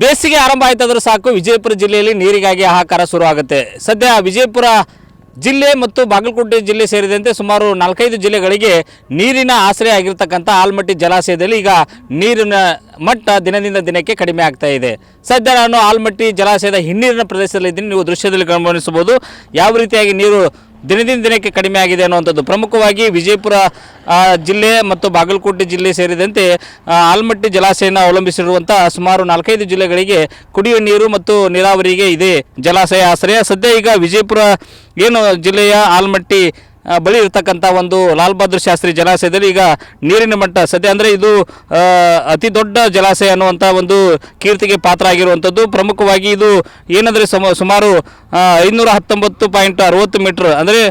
ಬೇಸಿಗೆ ಆರಂಭ ಆಯ್ತಾದರೂ ಸಾಕು ವಿಜಯಪುರ ಜಿಲ್ಲೆಯಲ್ಲಿ ನೀರಿಗಾಗಿ ಹಾಹಾಕಾರ ಶುರು ಆಗುತ್ತೆ. ಸದ್ಯ ವಿಜಯಪುರ ಜಿಲ್ಲೆ ಮತ್ತು ಬಾಗಲಕೋಟೆ ಜಿಲ್ಲೆ ಸೇರಿದಂತೆ ಸುಮಾರು 4-5 ಜಿಲ್ಲೆಗಳಿಗೆ ನೀರಿನ ಆಶ್ರಯ ಆಗಿರತಕ್ಕಂಥ ಆಲಮಟ್ಟಿ ಜಲಾಶಯದಲ್ಲಿ ಈಗ ನೀರಿನ ಮಟ್ಟ ದಿನದಿಂದ ದಿನಕ್ಕೆ ಕಡಿಮೆ ಆಗ್ತಾ ಇದೆ. ಸದ್ಯ ನಾನು ಆಲಮಟ್ಟಿ ಜಲಾಶಯದ ಹಿನ್ನೀರಿನ ಪ್ರದೇಶದಲ್ಲಿದ್ದೀನಿ. ನೀವು ದೃಶ್ಯದಲ್ಲಿ ಗಮನಿಸಬಹುದು ಯಾವ ರೀತಿಯಾಗಿ ನೀರು ದಿನದಿಂದ ದಿನಕ್ಕೆ ಕಡಿಮೆ ಆಗಿದೆ ಅನ್ನುವಂಥದ್ದು. ಪ್ರಮುಖವಾಗಿ ವಿಜಯಪುರ ಜಿಲ್ಲೆ ಮತ್ತು ಬಾಗಲಕೋಟೆ ಜಿಲ್ಲೆ ಸೇರಿದಂತೆ ಆಲಮಟ್ಟಿ ಜಲಾಶಯನ ಅವಲಂಬಿಸಿರುವಂಥ ಸುಮಾರು 4-5 ಜಿಲ್ಲೆಗಳಿಗೆ ಕುಡಿಯುವ ನೀರು ಮತ್ತು ನೀರಾವರಿಗೆ ಇದೆ ಜಲಾಶಯ ಆಶ್ರಯ. ಸದ್ಯ ಈಗ ವಿಜಯಪುರ ಏನು ಜಿಲ್ಲೆಯ ಆಲಮಟ್ಟಿ ಬಳಿ ಇರತಕ್ಕಂಥ ಒಂದು ಲಾಲ್ ಬಹದ್ದೂರ್ ಶಾಸ್ತ್ರಿ ಜಲಾಶಯದಲ್ಲಿ ಈಗ ನೀರಿನ ಮಟ್ಟ ಸದ್ಯ ಅಂದರೆ ಇದು ಅತಿ ದೊಡ್ಡ ಜಲಾಶಯ ಅನ್ನುವಂಥ ಒಂದು ಕೀರ್ತಿಗೆ ಪಾತ್ರ ಆಗಿರುವಂಥದ್ದು. ಪ್ರಮುಖವಾಗಿ ಇದು ಏನಂದರೆ ಸುಮಾರು 519.60 ಮೀಟ್ರ್ ಅಂದರೆ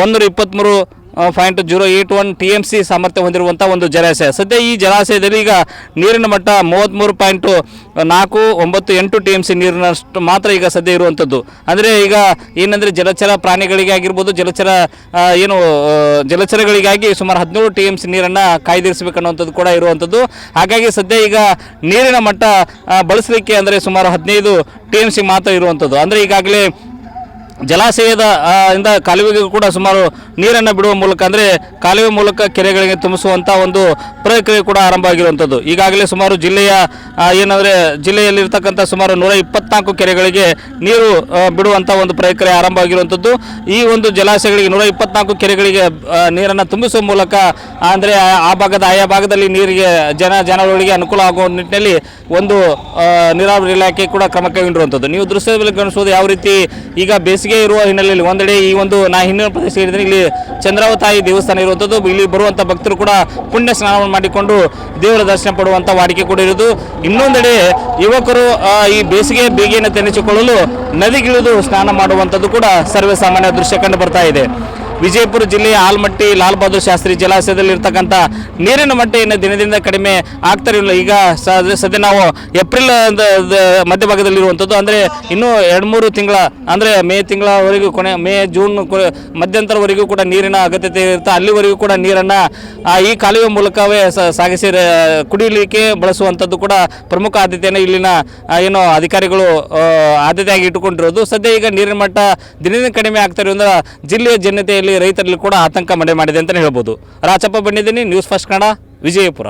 123.081 TMC ಸಾಮರ್ಥ್ಯ ಹೊಂದಿರುವಂಥ ಒಂದು ಜಲಾಶಯ. ಸದ್ಯ ಈ ಜಲಾಶಯದಲ್ಲಿ ಈಗ ನೀರಿನ ಮಟ್ಟ 33.498 TMC ನೀರಿನಷ್ಟು ಮಾತ್ರ ಈಗ ಸದ್ಯ ಇರುವಂಥದ್ದು. ಅಂದರೆ ಈಗ ಏನಂದರೆ ಜಲಚರ ಪ್ರಾಣಿಗಳಿಗೆ ಆಗಿರ್ಬೋದು, ಜಲಚರಗಳಿಗಾಗಿ ಸುಮಾರು 17 TMC ನೀರನ್ನು ಕಾಯ್ದಿರಿಸಬೇಕನ್ನುವಂಥದ್ದು ಕೂಡ ಇರುವಂಥದ್ದು. ಹಾಗಾಗಿ ಸದ್ಯ ಈಗ ನೀರಿನ ಮಟ್ಟ ಬಳಸಲಿಕ್ಕೆ ಅಂದರೆ ಸುಮಾರು 15 TMC ಮಾತ್ರ ಇರುವಂಥದ್ದು. ಅಂದರೆ ಈಗಾಗಲೇ ಜಲಾಶಯದ ಇಂದ ಕಾಲುವೆಗೆ ಕೂಡ ಸುಮಾರು ನೀರನ್ನು ಬಿಡುವ ಮೂಲಕ ಅಂದರೆ ಕಾಲುವೆ ಮೂಲಕ ಕೆರೆಗಳಿಗೆ ತುಂಬಿಸುವಂಥ ಒಂದು ಪ್ರಕ್ರಿಯೆ ಕೂಡ ಆರಂಭ ಆಗಿರುವಂಥದ್ದು. ಈಗಾಗಲೇ ಸುಮಾರು ಜಿಲ್ಲೆಯ ಜಿಲ್ಲೆಯಲ್ಲಿರ್ತಕ್ಕಂಥ ಸುಮಾರು 124 ಕೆರೆಗಳಿಗೆ ನೀರು ಬಿಡುವಂಥ ಒಂದು ಪ್ರಕ್ರಿಯೆ ಆರಂಭ ಆಗಿರುವಂಥದ್ದು. ಈ ಒಂದು ಜಲಾಶಯಗಳಿಗೆ 124 ಕೆರೆಗಳಿಗೆ ನೀರನ್ನು ತುಂಬಿಸುವ ಮೂಲಕ ಅಂದರೆ ಆಯಾ ಭಾಗದಲ್ಲಿ ನೀರಿಗೆ ಜನಗಳಿಗೆ ಅನುಕೂಲ ಆಗುವ ನಿಟ್ಟಿನಲ್ಲಿ ಒಂದು ನೀರಾವರಿ ಇಲಾಖೆ ಕೂಡ ಕ್ರಮ ಕೈಗೊಂಡಿರುವಂಥದ್ದು. ನೀವು ದೃಶ್ಯದಲ್ಲಿ ಗಮನಿಸಬಹುದು ಯಾವ ರೀತಿ ಈಗ ಬೇಸಿಗೆ ಇರುವ ಹಿನ್ನೆಲೆಯಲ್ಲಿ ಒಂದೆಡೆ ಈ ಒಂದು ಹಿನ್ನೀರಿನ ಪ್ರದೇಶ ಹೇಳಿದರೆ ಇಲ್ಲಿ ಚಂದ್ರಾವತಾಯಿ ದೇವಸ್ಥಾನ ಇರುವಂಥದ್ದು. ಇಲ್ಲಿ ಬರುವಂಥ ಭಕ್ತರು ಕೂಡ ಪುಣ್ಯ ಸ್ನಾನವನ್ನು ಮಾಡಿಕೊಂಡು ದೇವರ ದರ್ಶನ ಪಡುವಂಥ ವಾಡಿಕೆ ಕೂಡ ಇರುವುದು. ಇನ್ನೊಂದೆಡೆ ಯುವಕರು ಈ ಬೇಗೆಯನ್ನು ತೆನೆಸಿಕೊಳ್ಳಲು ನದಿಗಿಳಿದು ಸ್ನಾನ ಮಾಡುವಂಥದ್ದು ಕೂಡ ಸರ್ವೇ ಸಾಮಾನ್ಯ ದೃಶ್ಯ ಕಂಡು ಬರ್ತಾ ಇದೆ. ವಿಜಯಪುರ ಜಿಲ್ಲೆಯ ಆಲಮಟ್ಟಿ ಲಾಲ್ ಬಹದ್ದೂರ್ ಶಾಸ್ತ್ರಿ ಜಲಾಶಯದಲ್ಲಿ ಇರ್ತಕ್ಕಂಥ ನೀರಿನ ಮಟ್ಟ ಏನು ದಿನದಿಂದ ಕಡಿಮೆ ಆಗ್ತಾರಿಲ್ಲ. ಈಗ ಸದ್ಯ ನಾವು ಏಪ್ರಿಲ್ ಮಧ್ಯಭಾಗದಲ್ಲಿರುವಂಥದ್ದು. ಅಂದರೆ ಇನ್ನೂ 2-3 ತಿಂಗಳ ಅಂದರೆ ಮೇ ತಿಂಗಳವರೆಗೂ ಮೇ ಜೂನ್ ಮಧ್ಯಂತರವರೆಗೂ ಕೂಡ ನೀರಿನ ಅಗತ್ಯತೆ ಇರುತ್ತೆ. ಅಲ್ಲಿವರೆಗೂ ಕೂಡ ನೀರನ್ನು ಈ ಕಾಲುವೆ ಮೂಲಕವೇ ಸಾಗಿಸಿ ಕುಡಿಯಲಿಕ್ಕೆ ಬಳಸುವಂಥದ್ದು ಕೂಡ ಪ್ರಮುಖ ಆದ್ಯತೆಯನ್ನು ಇಲ್ಲಿನ ಅಧಿಕಾರಿಗಳು ಆದ್ಯತೆಯಾಗಿ ಇಟ್ಟುಕೊಂಡಿರೋದು. ಸದ್ಯ ಈಗ ನೀರಿನ ಮಟ್ಟ ದಿನದಿಂದ ಕಡಿಮೆ ಆಗ್ತಾ ಇರೋದ್ರಿಂದ ಜಿಲ್ಲೆಯ ಜನತೆಯಲ್ಲಿ ರೈತರಲ್ಲಿ ಕೂಡ ಆತಂಕ ಮನೆ ಮಾಡಿದೆ ಅಂತಲೇ ಹೇಳ್ಬೋದು. ರಾಚಪ್ಪ ಬಂದಿದ್ದೀನಿ, ನ್ಯೂಸ್ ಫಸ್ಟ್ ಕನ್ನಡ, ವಿಜಯಪುರ.